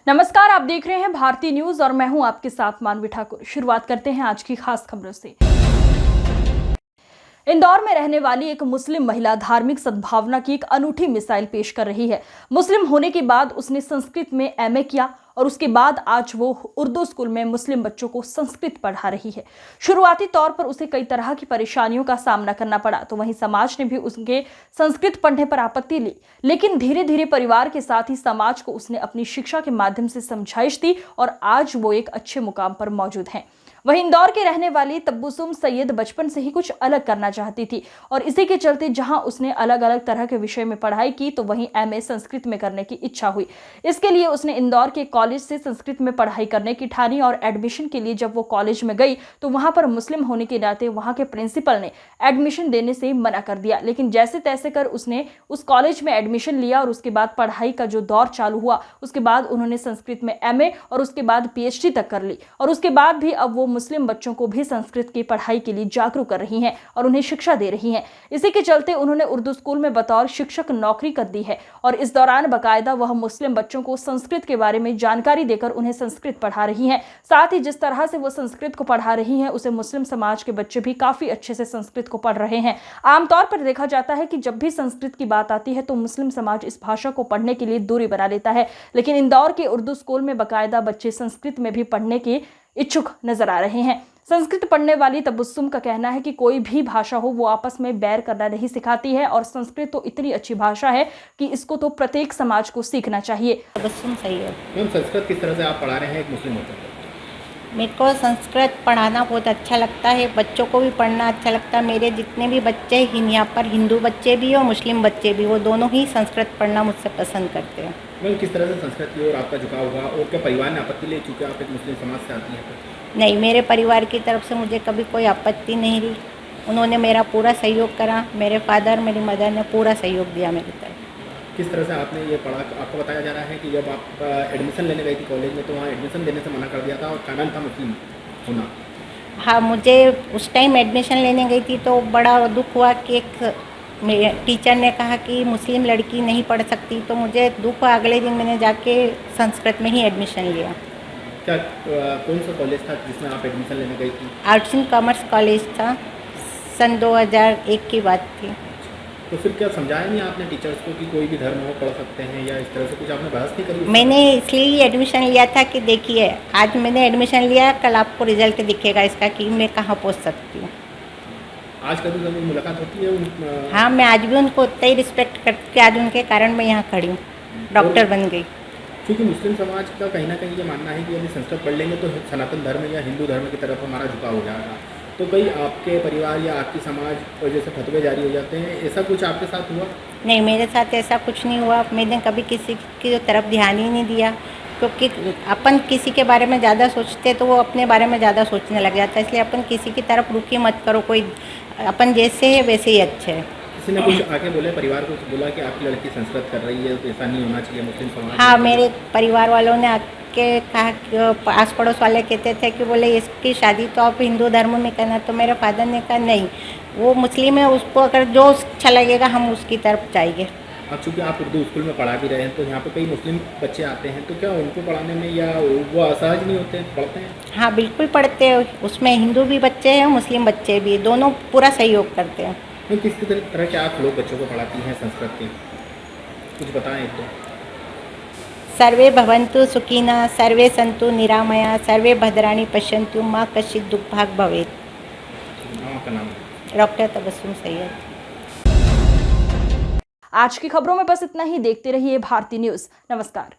नमस्कार, आप देख रहे हैं भारतीय न्यूज और मैं हूं आपके साथ मानवी ठाकुर। शुरुआत करते हैं आज की खास खबरों से। इंदौर में रहने वाली एक मुस्लिम महिला धार्मिक सद्भावना की एक अनूठी मिसाल पेश कर रही है। मुस्लिम होने के बाद उसने संस्कृत में एमए किया और उसके बाद आज वो उर्दू स्कूल में मुस्लिम बच्चों को संस्कृत पढ़ा रही है। शुरुआती तौर पर उसे कई तरह की परेशानियों का सामना करना पड़ा, तो वहीं समाज ने भी उसके संस्कृत पढ़ने पर आपत्ति ली, लेकिन धीरे धीरे परिवार के साथ ही समाज को उसने अपनी शिक्षा के माध्यम से समझाइश दी और आज वो एक अच्छे मुकाम पर मौजूद हैं। वहीं इंदौर के रहने वाली तब्बुसुम सैयद बचपन से ही कुछ अलग करना चाहती थी और इसी के चलते जहां उसने अलग अलग तरह के विषय में पढ़ाई की, तो वहीं एमए संस्कृत में करने की इच्छा हुई। इसके लिए उसने इंदौर के कॉलेज से संस्कृत में पढ़ाई करने की ठानी और एडमिशन के लिए जब वो कॉलेज में गई तो वहां पर मुस्लिम होने के नाते वहां के प्रिंसिपल ने एडमिशन देने से मना कर दिया, लेकिन जैसे तैसे कर उसने उस कॉलेज में एडमिशन लिया और उसके बाद पढ़ाई का जो दौर चालू हुआ, उसके बाद उन्होंने संस्कृत में एमए और उसके बाद पीएचडी तक कर ली और उसके बाद भी अब वो मुस्लिम बच्चों को भी संस्कृत की पढ़ाई के लिए जागरूक कर रही हैं और उन्हें शिक्षा दे रही हैं। इसी के चलते उन्होंने उर्दू स्कूल में बतौर शिक्षक नौकरी कर दी है और इस दौरान बाकायदा वह मुस्लिम बच्चों को संस्कृत के बारे में जानकारी देकर उन्हें संस्कृत पढ़ा रही हैं। साथ ही जिस तरह से वो संस्कृत को पढ़ा रही हैं, उसे मुस्लिम समाज के बच्चे भी काफी अच्छे से संस्कृत को पढ़ रहे हैं। आमतौर पर देखा जाता है कि जब भी संस्कृत की बात आती है तो मुस्लिम समाज इस भाषा को पढ़ने के लिए दूरी बना लेता है, लेकिन इंदौर के उर्दू स्कूल में बाकायदा बच्चे संस्कृत में भी पढ़ने के इच्छुक नजर आ रहे हैं। संस्कृत पढ़ने वाली तबस्सुम का कहना है कि कोई भी भाषा हो वो आपस में बैर करना नहीं सिखाती है और संस्कृत तो इतनी अच्छी भाषा है कि इसको तो प्रत्येक समाज को सीखना चाहिए। तबस्सुम सही है। मैम, संस्कृत किस तरह से आप पढ़ा रहे हैं एक मुस्लिम होकर? मेरे को संस्कृत पढ़ाना बहुत अच्छा लगता है, बच्चों को भी पढ़ना अच्छा लगता है। मेरे जितने भी बच्चे हैं यहाँ पर, हिंदू बच्चे भी और मुस्लिम बच्चे भी, वो दोनों ही संस्कृत पढ़ना मुझसे पसंद करते हैं। मैम, किस तरह से संस्कृत की ओर आपका झुकाव हुआ और क्या परिवार ने आपत्ति ले, चूँकि आप एक मुस्लिम समाज से आती हैं? नहीं, मेरे परिवार की तरफ से मुझे कभी कोई आपत्ति नहीं रही। उन्होंने मेरा पूरा सहयोग करा, मेरे फादर मेरी मदर ने पूरा सहयोग दिया मेरी तरफ। किस तरह से आपने ये पढ़ा? आपको बताया जा रहा है कि जब आप एडमिशन लेने गई थी कॉलेज में तो वहाँ एडमिशन देने से मना कर दिया था और कारण था मुस्लिम होना। हाँ, मुझे उस टाइम एडमिशन लेने गई थी तो बड़ा दुख हुआ कि एक मेरे टीचर ने कहा कि मुस्लिम लड़की नहीं पढ़ सकती, तो मुझे दुख हुआ। अगले दिन मैंने जाके संस्कृत में ही एडमिशन लिया। क्या कौन सा कॉलेज था जिसमें आप एडमिशन लेने गई थी? आर्ट्स एंड कॉमर्स कॉलेज था, सन 2001 की बात थी। तो फिर क्या समझाया नहीं आपने टीचर्स को कि कोई भी धर्म हो पढ़ सकते हैं, या इस तरह से कुछ आपने बहस नहीं करी? मैंने इसलिए ही एडमिशन लिया था कि देखिए, आज मैंने एडमिशन लिया, कल आपको रिजल्ट दिखेगा इसका कि मैं कहाँ पहुँच सकती हूँ। आज कभी कभी मुलाकात होती है हाँ, मैं आज भी उनको उतना ही रिस्पेक्ट करती हूँ। आज उनके कारण मैं यहाँ खड़ी हूँ, डॉक्टर बन गई। क्योंकि मुस्लिम समाज का कहीं ना कहीं ये मानना है कि यदि संस्कृत पढ़ लेंगे तो सनातन धर्म या हिंदू धर्म की तरफ हमारा झुकाव हो जाएगा। तो कई आपके परिवार या आपकी समाज वजह से फतवे जारी हो जाते हैं, ऐसा कुछ आपके साथ हुआ? नहीं, मेरे साथ ऐसा कुछ नहीं हुआ। मैंने कभी किसी की तरफ ध्यान ही नहीं दिया, क्योंकि अपन किसी के बारे में ज़्यादा सोचते तो वो अपने बारे में ज़्यादा सोचने लग जाता है। इसलिए अपन किसी की तरफ रुखी मत करो, कोई अपन जैसे है वैसे ही अच्छे है। किसी ने कुछ आके बोले, परिवार को बोला कि आपकी लड़की संस्कृत कर रही है तो ऐसा नहीं होना चाहिए मुस्लिम समाज? हाँ, मेरे परिवार वालों ने आके कहा कि आस पड़ोस वाले कहते थे कि बोले इसकी शादी तो आप हिंदू धर्म में करना। तो मेरे फादर ने कहा नहीं, वो मुस्लिम है, उसको अगर जो अच्छा लगेगा हम उसकी तरफ जाएंगे। अब चूँकि आप उर्दू स्कूल में पढ़ा भी रहे हैं तो यहाँ पे कई मुस्लिम बच्चे आते हैं, तो क्या उनको पढ़ाने में या वो असहज नहीं होते, पढ़ते हैं? हाँ, बिल्कुल पढ़ते हैं। उसमें हिंदू भी बच्चे हैं, मुस्लिम बच्चे भी, दोनों पूरा सहयोग करते हैं। तो किस तरह के आप लोग बच्चों को पढ़ाती हैं संस्कृत के, कुछ बताएं एक तो। सर्वे भवन्तु सुखिनः, सर्वे सन्तु निरामया, सर्वे भद्राणि पश्यन्तु, माँ कश्चित् दुःखभाग् भवेत्। का नाम डॉक्टर तबस्सुम सैयद। आज की खबरों में बस इतना ही। देखते रहिए भारतीय न्यूज। नमस्कार।